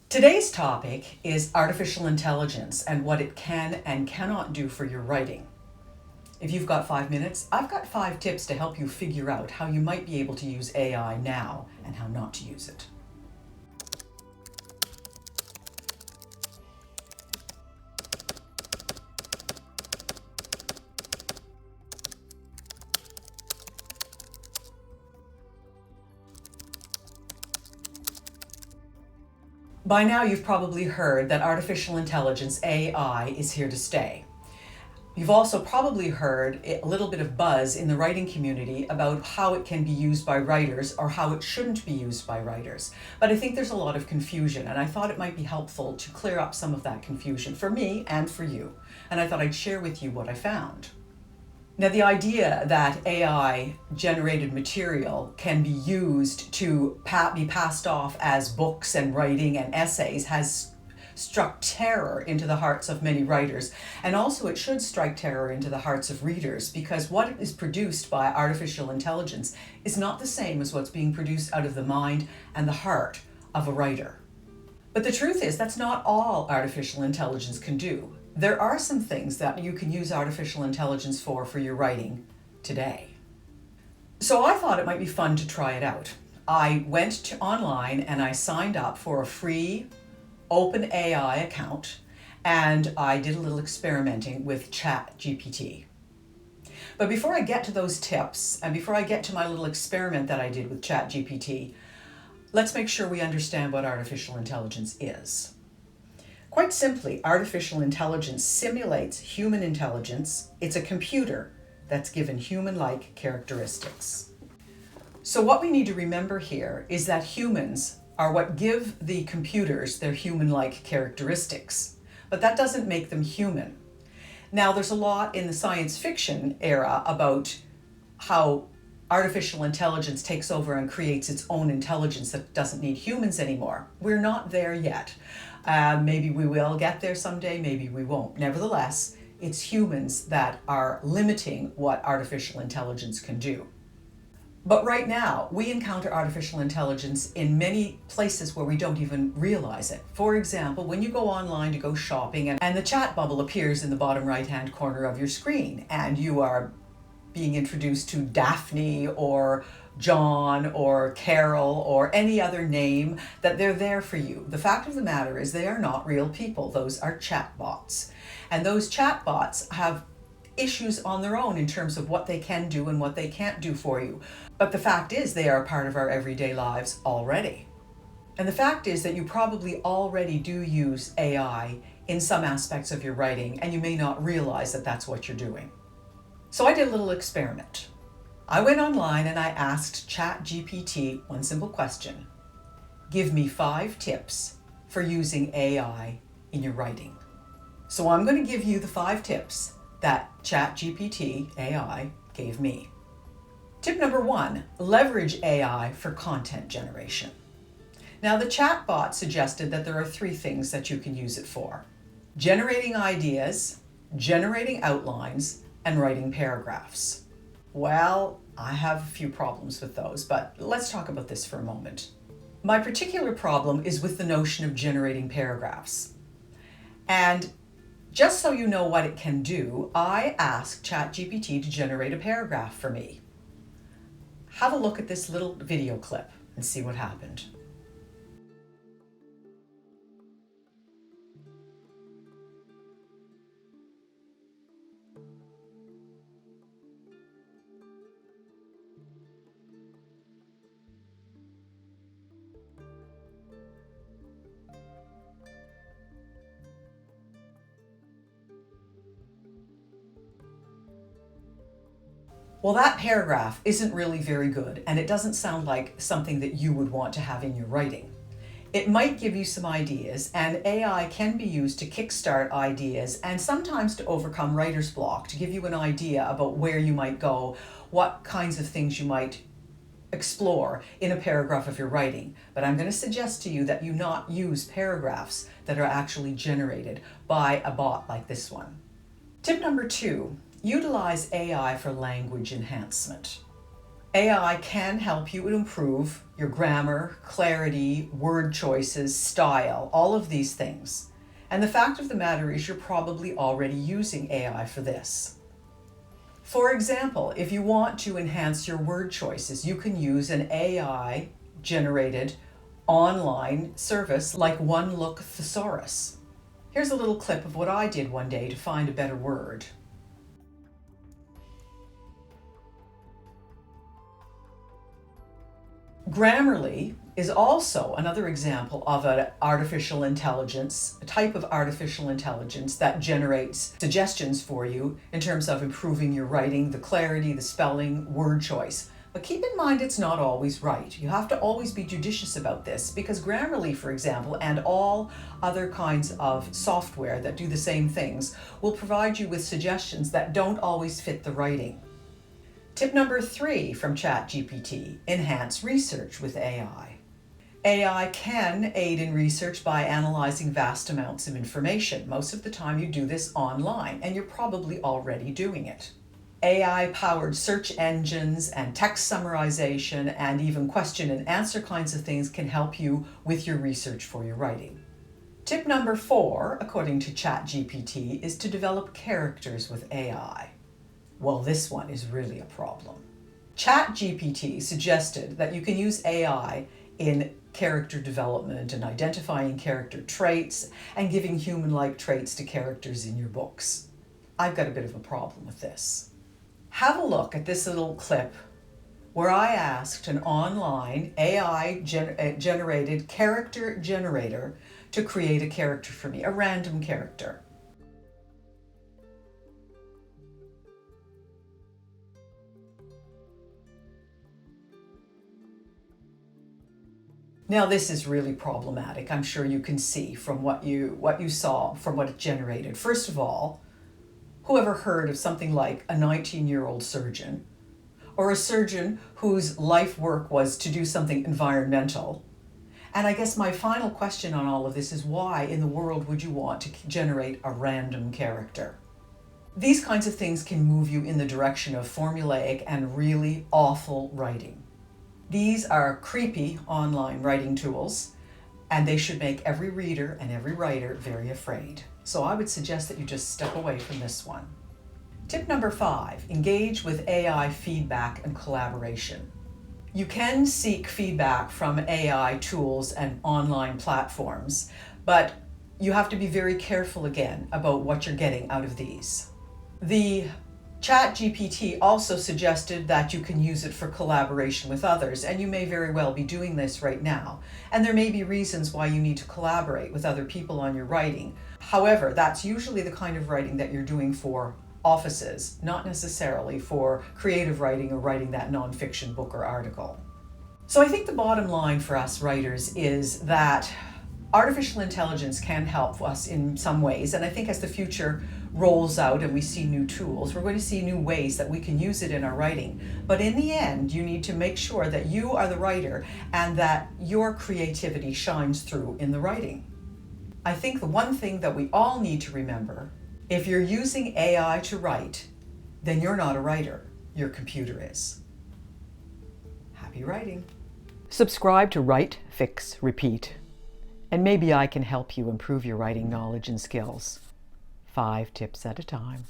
Today's topic is artificial intelligence and what it can and cannot do for your writing. If you've got 5 minutes, I've got 5 tips to help you figure out how you might be able to use AI now and how not to use it. By now, you've probably heard that artificial intelligence, AI, is here to stay. You've also probably heard a little bit of buzz in the writing community about how it can be used by writers or how it shouldn't be used by writers. But I think there's a lot of confusion, and I thought it might be helpful to clear up some of that confusion for me and for you. And I thought I'd share with you what I found. Now, the idea that AI-generated material can be used to be passed off as books and writing and essays has struck terror into the hearts of many writers. And also it should strike terror into the hearts of readers, because what is produced by artificial intelligence is not the same as what's being produced out of the mind and the heart of a writer. But the truth is, that's not all artificial intelligence can do. There are some things that you can use artificial intelligence for your writing today. So I thought it might be fun to try it out. I went online and I signed up for a free OpenAI account, and I did a little experimenting with ChatGPT. But before I get to those tips, and before I get to my little experiment that I did with ChatGPT, let's make sure we understand what artificial intelligence is. Quite simply, artificial intelligence simulates human intelligence. It's a computer that's given human-like characteristics. So what we need to remember here is that humans are what give the computers their human-like characteristics, but that doesn't make them human. Now, there's a lot in the science fiction era about how artificial intelligence takes over and creates its own intelligence that doesn't need humans anymore. We're not there yet. Maybe we will get there someday, maybe we won't. Nevertheless, it's humans that are limiting what artificial intelligence can do. But right now, we encounter artificial intelligence in many places where we don't even realize it. For example, when you go online to go shopping and the chat bubble appears in the bottom right-hand corner of your screen, and you are being introduced to Daphne or John or Carol or any other name, that they're there for you. The fact of the matter is they are not real people. Those are chatbots. And those chatbots have issues on their own in terms of what they can do and what they can't do for you. But the fact is they are a part of our everyday lives already. And the fact is that you probably already do use AI in some aspects of your writing, and you may not realize that that's what you're doing. So I did a little experiment. I went online and I asked ChatGPT one simple question. Give me 5 tips for using AI in your writing. So I'm going to give you the 5 tips that ChatGPT AI gave me. Tip number 1, leverage AI for content generation. Now, the chatbot suggested that there are 3 things that you can use it for: generating ideas, generating outlines, and writing paragraphs. Well, I have a few problems with those, but let's talk about this for a moment. My particular problem is with the notion of generating paragraphs. And just so you know what it can do, I asked ChatGPT to generate a paragraph for me. Have a look at this little video clip and see what happened. Well, that paragraph isn't really very good, and it doesn't sound like something that you would want to have in your writing. It might give you some ideas, and AI can be used to kickstart ideas and sometimes to overcome writer's block, to give you an idea about where you might go, what kinds of things you might explore in a paragraph of your writing. But I'm going to suggest to you that you not use paragraphs that are actually generated by a bot like this one. Tip number 2, utilize AI for language enhancement. AI can help you improve your grammar, clarity, word choices, style, all of these things. And the fact of the matter is you're probably already using AI for this. For example, if you want to enhance your word choices, you can use an AI-generated online service like One Look Thesaurus. Here's a little clip of what I did one day to find a better word. Grammarly is also another example of an artificial intelligence, a type of artificial intelligence that generates suggestions for you in terms of improving your writing, the clarity, the spelling, word choice. But keep in mind it's not always right. You have to always be judicious about this because Grammarly, for example, and all other kinds of software that do the same things will provide you with suggestions that don't always fit the writing. Tip number 3 from ChatGPT, enhance research with AI. AI can aid in research by analyzing vast amounts of information. Most of the time you do this online, and you're probably already doing it. AI-powered search engines and text summarization and even question and answer kinds of things can help you with your research for your writing. Tip number 4, according to ChatGPT, is to develop characters with AI. Well, this one is really a problem. ChatGPT suggested that you can use AI in character development and identifying character traits and giving human-like traits to characters in your books. I've got a bit of a problem with this. Have a look at this little clip where I asked an online AI-generated character generator to create a character for me, a random character. Now this is really problematic. I'm sure you can see from what you saw from what it generated. First of all, who ever heard of something like a 19-year-old surgeon or a surgeon whose life work was to do something environmental? And I guess my final question on all of this is why in the world would you want to generate a random character? These kinds of things can move you in the direction of formulaic and really awful writing. These are creepy online writing tools, and they should make every reader and every writer very afraid. So I would suggest that you just step away from this one. Tip number 5, engage with AI feedback and collaboration. You can seek feedback from AI tools and online platforms, but you have to be very careful again about what you're getting out of these. The ChatGPT also suggested that you can use it for collaboration with others, and you may very well be doing this right now. And there may be reasons why you need to collaborate with other people on your writing. However, that's usually the kind of writing that you're doing for offices, not necessarily for creative writing or writing that nonfiction book or article. So I think the bottom line for us writers is that artificial intelligence can help us in some ways, and I think as the future rolls out and we see new tools, we're going to see new ways that we can use it in our writing. But in the end, you need to make sure that you are the writer and that your creativity shines through in the writing. I think the one thing that we all need to remember, if you're using AI to write, then you're not a writer, your computer is. Happy writing. Subscribe to Write, Fix, Repeat, and maybe I can help you improve your writing knowledge and skills. 5 tips at a time.